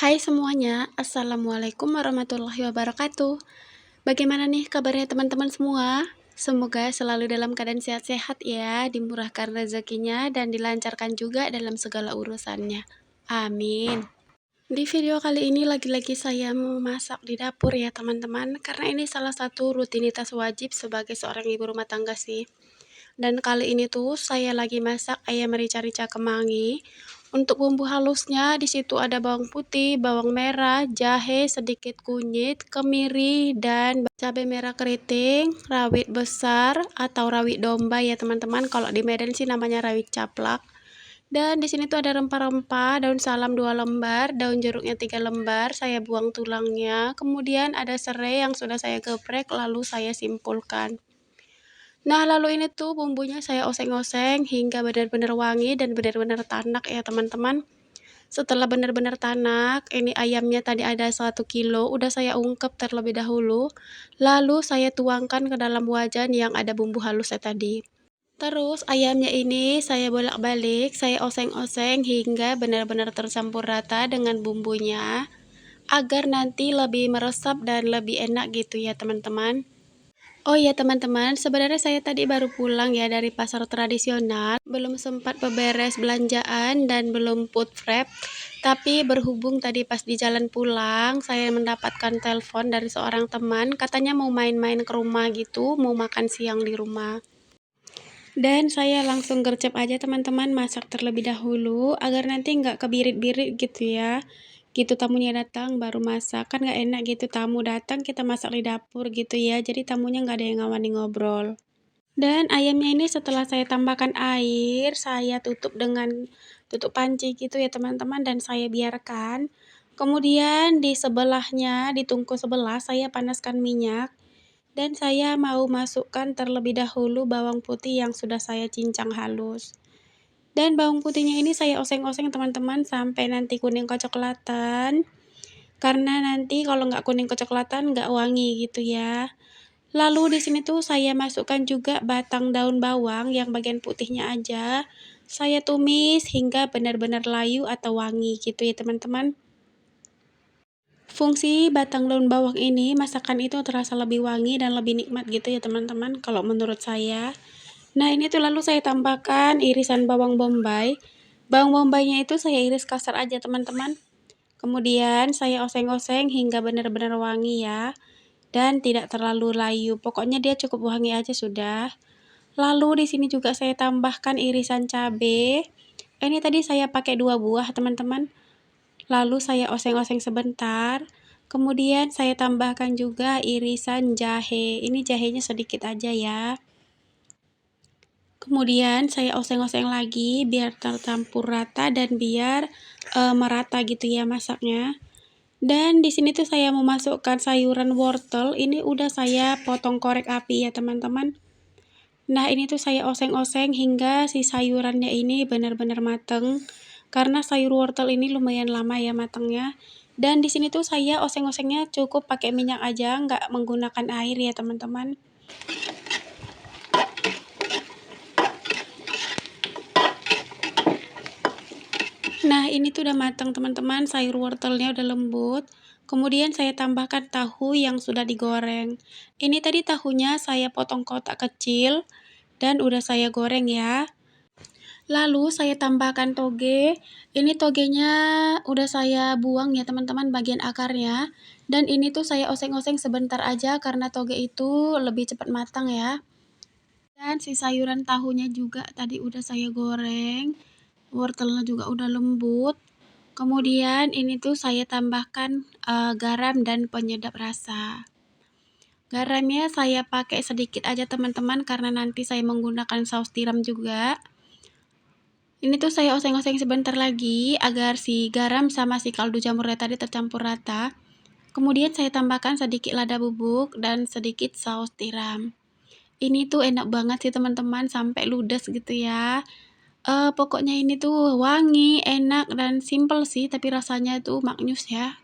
Hai semuanya, Assalamualaikum warahmatullahi wabarakatuh. Bagaimana nih kabarnya teman-teman semua? Semoga selalu dalam keadaan sehat-sehat ya, dimurahkan rezekinya dan dilancarkan juga dalam segala urusannya. Amin. Di video kali ini lagi-lagi saya mau masak di dapur ya teman-teman, karena ini salah satu rutinitas wajib sebagai seorang ibu rumah tangga sih. Dan kali ini tuh saya lagi masak ayam rica-rica kemangi. Untuk bumbu halusnya di situ ada bawang putih, bawang merah, jahe, sedikit kunyit, kemiri, dan cabai merah keriting, rawit besar atau rawit domba ya teman-teman. Kalau di Medan sih namanya rawit caplak. Dan di sini tuh ada rempah-rempah, daun salam 2 lembar, daun jeruknya 3 lembar, saya buang tulangnya. Kemudian ada serai yang sudah saya geprek lalu saya simpulkan. Nah, lalu ini tuh bumbunya saya oseng-oseng hingga benar-benar wangi dan benar-benar tanak ya teman-teman. Setelah benar-benar tanak, ini ayamnya tadi ada 1 kilo, udah saya ungkep terlebih dahulu. Lalu saya tuangkan ke dalam wajan yang ada bumbu halusnya tadi. Terus ayamnya ini saya bolak-balik, saya oseng-oseng hingga benar-benar tercampur rata dengan bumbunya. Agar nanti lebih meresap dan lebih enak gitu ya teman-teman. Oh iya teman-teman, sebenarnya saya tadi baru pulang ya dari pasar tradisional, belum sempat beberes belanjaan dan belum food prep. Tapi berhubung tadi pas di jalan pulang, saya mendapatkan telepon dari seorang teman, katanya mau main-main ke rumah gitu, mau makan siang di rumah. Dan saya langsung gercep aja teman-teman masak terlebih dahulu agar nanti nggak kebirit-birit gitu ya. Gitu tamunya datang baru masak, kan nggak enak gitu tamu datang kita masak di dapur gitu ya, jadi tamunya nggak ada yang ngawani ngobrol. Dan ayamnya ini setelah saya tambahkan air, saya tutup dengan tutup panci gitu ya teman-teman dan saya biarkan. Kemudian di sebelahnya, di tungku sebelah saya panaskan minyak. Dan saya mau masukkan terlebih dahulu bawang putih yang sudah saya cincang halus. Dan bawang putihnya ini saya oseng-oseng teman-teman sampai nanti kuning kecoklatan. Karena nanti kalau nggak kuning kecoklatan nggak wangi gitu ya. Lalu di sini tuh saya masukkan juga batang daun bawang yang bagian putihnya aja. Saya tumis hingga benar-benar layu atau wangi gitu ya teman-teman. Fungsi batang daun bawang ini, masakan itu terasa lebih wangi dan lebih nikmat gitu ya teman-teman, kalau menurut saya. Nah ini tuh lalu saya tambahkan irisan bawang bombay. Bawang bombaynya itu saya iris kasar aja teman-teman. Kemudian saya oseng-oseng hingga benar-benar wangi ya. Dan tidak terlalu layu, pokoknya dia cukup wangi aja sudah. Lalu di sini juga saya tambahkan irisan cabai. Ini tadi saya pakai 2 buah teman-teman. Lalu saya oseng-oseng sebentar. Kemudian saya tambahkan juga irisan jahe. Ini jahenya sedikit aja ya. Kemudian saya oseng-oseng lagi biar tercampur rata dan biar merata gitu ya masaknya. Dan di sini tuh saya memasukkan sayuran wortel. Ini udah saya potong korek api ya teman-teman. Nah ini tuh saya oseng-oseng hingga si sayurannya ini benar-benar mateng. Karena sayur wortel ini lumayan lama ya matangnya. Dan di sini tuh saya oseng-osengnya cukup pakai minyak aja, nggak menggunakan air ya teman-teman. Nah ini tuh udah matang teman-teman, sayur wortelnya udah lembut. Kemudian saya tambahkan tahu yang sudah digoreng. Ini tadi tahunya saya potong kotak kecil dan udah saya goreng ya. Lalu saya tambahkan toge. Ini togenya udah saya buang ya teman-teman bagian akarnya. Dan ini tuh saya oseng-oseng sebentar aja karena toge itu lebih cepat matang ya. Dan si sayuran tahunya juga tadi udah saya goreng. Wortelnya juga udah lembut. Kemudian ini tuh saya tambahkan garam dan penyedap rasa. Garamnya saya pakai sedikit aja teman-teman karena nanti saya menggunakan saus tiram juga. Ini tuh saya oseng-oseng sebentar lagi agar si garam sama si kaldu jamurnya tadi tercampur rata. Kemudian saya tambahkan sedikit lada bubuk dan sedikit saus tiram. Ini tuh enak banget sih teman-teman sampai ludes gitu ya. Pokoknya ini tuh wangi, enak dan simple sih tapi rasanya tuh maknyus ya.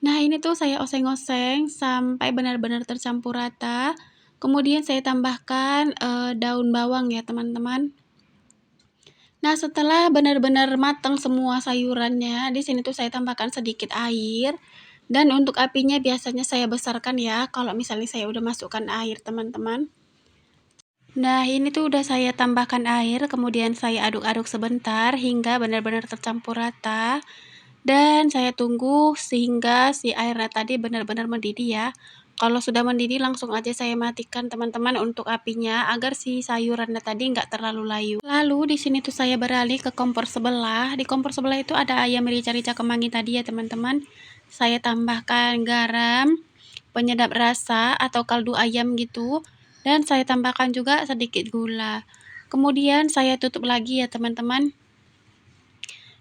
Nah ini tuh saya oseng-oseng sampai benar-benar tercampur rata. Kemudian saya tambahkan daun bawang ya teman-teman. Nah, setelah benar-benar matang semua sayurannya, di sini tuh saya tambahkan sedikit air. Dan untuk apinya biasanya saya besarkan ya, kalau misalnya saya udah masukkan air, teman-teman. Nah, ini tuh udah saya tambahkan air, kemudian saya aduk-aduk sebentar hingga benar-benar tercampur rata. Dan saya tunggu sehingga si airnya tadi benar-benar mendidih ya. Kalau sudah mendidih langsung aja saya matikan teman-teman untuk apinya agar si sayurannya tadi nggak terlalu layu. Lalu di sini tuh saya beralih ke kompor sebelah. Di kompor sebelah itu ada ayam rica-rica kemangi tadi ya teman-teman. Saya tambahkan garam, penyedap rasa atau kaldu ayam gitu. Dan saya tambahkan juga sedikit gula. Kemudian saya tutup lagi ya teman-teman.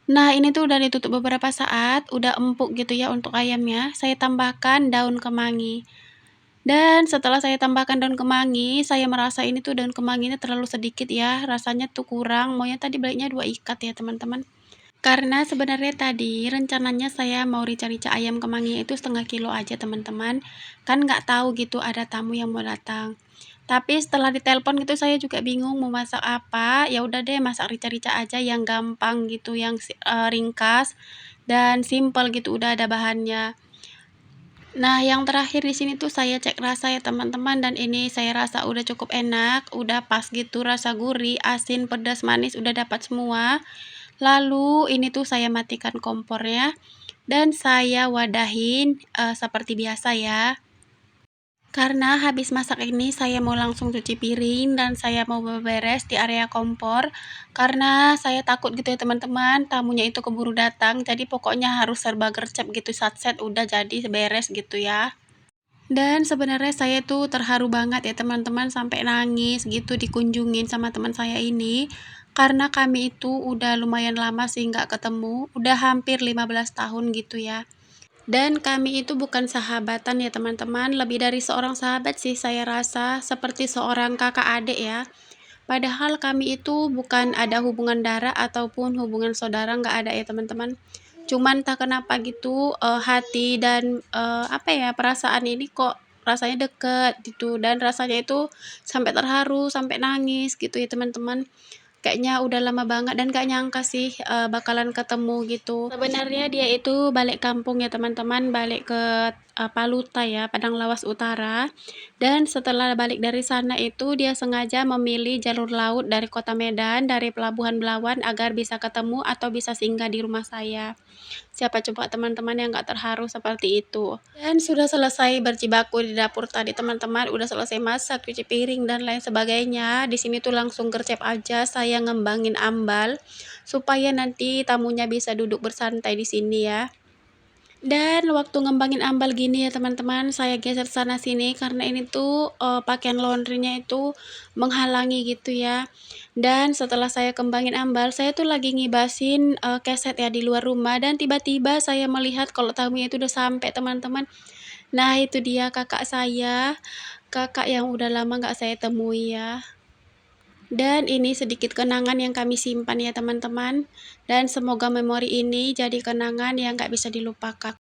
Nah, ini tuh udah ditutup beberapa saat, udah empuk gitu ya untuk ayamnya. Saya tambahkan daun kemangi. Dan setelah saya tambahkan daun kemangi, saya merasa ini tuh daun kemanginya terlalu sedikit ya, rasanya tuh kurang. Maunya tadi baliknya 2 ikat ya, teman-teman. Karena sebenarnya tadi rencananya saya mau rica-rica ayam kemangi itu 1/2 kilo aja, teman-teman. Kan nggak tahu gitu ada tamu yang mau datang. Tapi setelah ditelepon gitu saya juga bingung mau masak apa. Ya udah deh masak rica-rica aja yang gampang gitu, yang ringkas dan simple gitu, udah ada bahannya. Nah, yang terakhir di sini tuh saya cek rasa ya teman-teman, dan ini saya rasa udah cukup enak, udah pas gitu rasa gurih, asin, pedas, manis udah dapat semua. Lalu ini tuh saya matikan kompornya dan saya wadahin seperti biasa ya. Karena habis masak ini saya mau langsung cuci piring dan saya mau beberes di area kompor. Karena saya takut gitu ya teman-teman, tamunya itu keburu datang. Jadi pokoknya harus serba gercep gitu, satset udah jadi beres gitu ya. Dan sebenarnya saya tuh terharu banget ya teman-teman, sampai nangis gitu dikunjungin sama teman saya ini. Karena kami itu udah lumayan lama sih nggak ketemu, udah hampir 15 tahun gitu ya. Dan kami itu bukan sahabatan ya teman-teman, lebih dari seorang sahabat sih saya rasa, seperti seorang kakak adik ya. Padahal kami itu bukan ada hubungan darah ataupun hubungan saudara, nggak ada ya teman-teman. Cuman tak kenapa gitu hati dan apa ya, perasaan ini kok rasanya deket gitu, dan rasanya itu sampai terharu, sampai nangis gitu ya teman-teman. Kayaknya udah lama banget dan gak nyangka sih bakalan ketemu gitu. Sebenarnya dia itu balik kampung ya teman-teman, balik ke Paluta ya, Padang Lawas Utara. Dan setelah balik dari sana itu dia sengaja memilih jalur laut dari Kota Medan, dari Pelabuhan Belawan agar bisa ketemu atau bisa singgah di rumah saya. Siapa coba teman-teman yang gak terharu seperti itu. Dan sudah selesai berjibaku di dapur tadi teman-teman, udah selesai masak, cuci piring dan lain sebagainya. Di sini tuh langsung gercep aja saya ngembangin ambal supaya nanti tamunya bisa duduk bersantai di sini ya. Dan waktu ngembangin ambal gini ya teman-teman, saya geser sana sini karena ini tuh pakaian laundrynya itu menghalangi gitu ya. Dan setelah saya kembangin ambal, saya tuh lagi ngibasin keset ya di luar rumah, dan tiba-tiba saya melihat kalau tamunya itu udah sampai teman-teman. Nah, itu dia kakak saya, kakak yang udah lama nggak saya temui ya. Dan ini sedikit kenangan yang kami simpan ya teman-teman. Dan semoga memori ini jadi kenangan yang nggak bisa dilupakan.